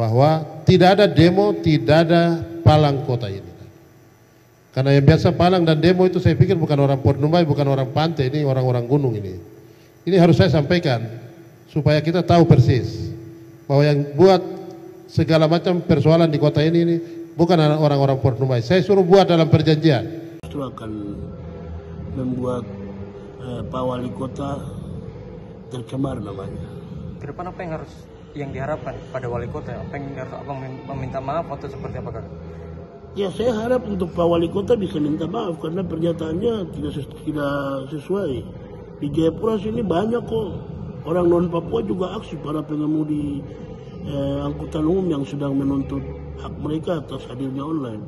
bahwa tidak ada demo, tidak ada palang kota ini. Karena yang biasa palang dan demo itu saya pikir bukan orang Port Numbai, bukan orang pantai, ini orang-orang gunung ini. Ini harus saya sampaikan supaya kita tahu persis bahwa yang buat segala macam persoalan di kota ini bukan orang-orang Port Numbai. Saya suruh buat dalam perjanjian. Itu akan membuat Pak Wali Kota tercemar namanya. Ke depan apa yang diharapkan pada Wali Kota? Apa yang harus Abang meminta maaf atau seperti apa, Kak? Ya, saya harap untuk Pak Wali Kota bisa minta maaf karena pernyataannya tidak sesuai. Di Jayapura sini banyak kok orang non Papua juga aksi, para pengemudi angkutan umum yang sedang menuntut hak mereka atas hadirnya online.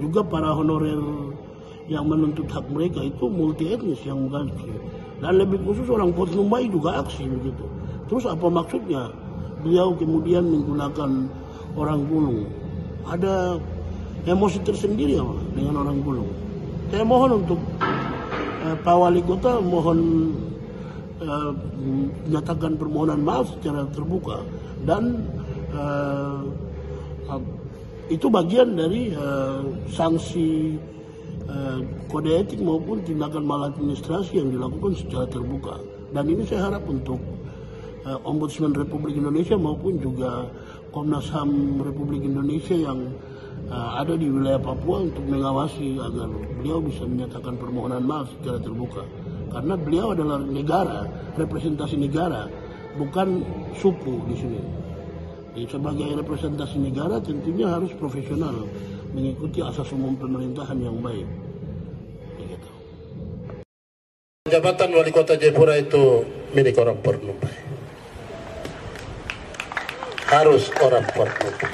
Juga para honorer yang menuntut hak mereka itu multi etnis yang mengaksi. Dan lebih khusus orang Port Numbai juga aksi begitu. Terus apa maksudnya beliau kemudian menggunakan orang gunung? Ada emosi tersendiri ya dengan orang gunung. Saya mohon untuk Pak Wali Kota mohon menyatakan permohonan maaf secara terbuka dan itu bagian dari sanksi kode etik maupun tindakan maladministrasi yang dilakukan secara terbuka. Dan ini saya harap untuk Ombudsman Republik Indonesia maupun juga Komnas HAM Republik Indonesia yang ada di wilayah Papua untuk mengawasi agar beliau bisa menyatakan permohonan maaf secara terbuka. Karena beliau adalah negara, representasi negara, bukan suku di sini. Jadi sebagai representasi negara tentunya harus profesional, mengikuti asas umum pemerintahan yang baik. Begitu. Jabatan Wali Kota Jayapura itu milik orang Port Numbai. Harus orang Port Numbai.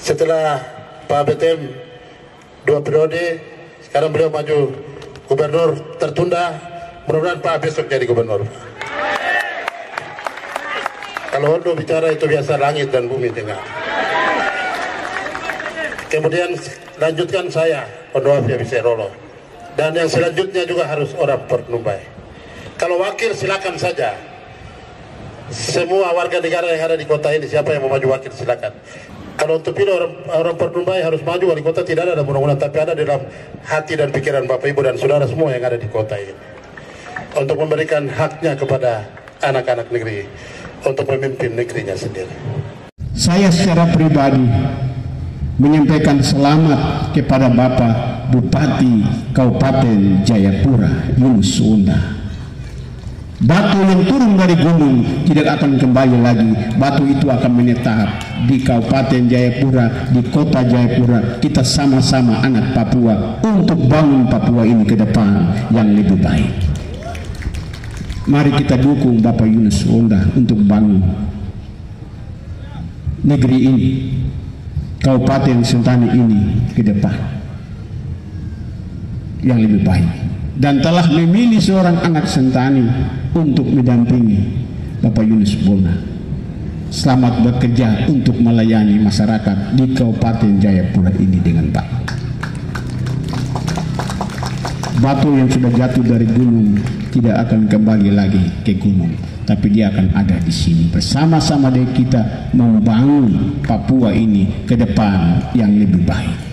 Setelah Pak BTM 2 periode, sekarang beliau maju gubernur tertunda, mudah-mudahan Pak besok jadi gubernur. Kalau Hondo bicara itu biasa langit dan bumi tengah. Kemudian lanjutkan saya, Hondo Afia Biserolo. Dan yang selanjutnya juga harus orang Port Numbai. Kalau wakil silakan saja. Semua warga negara yang ada di kota ini, siapa yang mau maju wakil silakan. Kalau untuk pilih orang Port Numbai harus maju wali kota tidak ada undang-undang, tapi ada dalam hati dan pikiran Bapak Ibu dan saudara semua yang ada di kota ini. Untuk memberikan haknya kepada anak-anak negeri untuk memimpin negerinya sendiri. Saya secara pribadi menyampaikan selamat kepada Bapak Bupati Kabupaten Jayapura, Yunus Unda. Batu yang turun dari gunung tidak akan kembali lagi. Batu itu akan menetap di Kabupaten Jayapura, di kota Jayapura. Kita sama-sama anak Papua untuk bangun Papua ini ke depan yang lebih baik. Mari kita dukung Bapak Yunus Unda untuk bangun negeri ini, Kabupaten Sentani ini ke depan yang lebih baik. Dan telah memilih seorang anak Sentani untuk mendampingi Bapak Yunus Unda. Selamat bekerja untuk melayani masyarakat di Kabupaten Jayapura ini dengan baik. Batu yang sudah jatuh dari gunung tidak akan kembali lagi ke gunung, tapi dia akan ada di sini bersama-sama dengan kita membangun Papua ini ke depan yang lebih baik.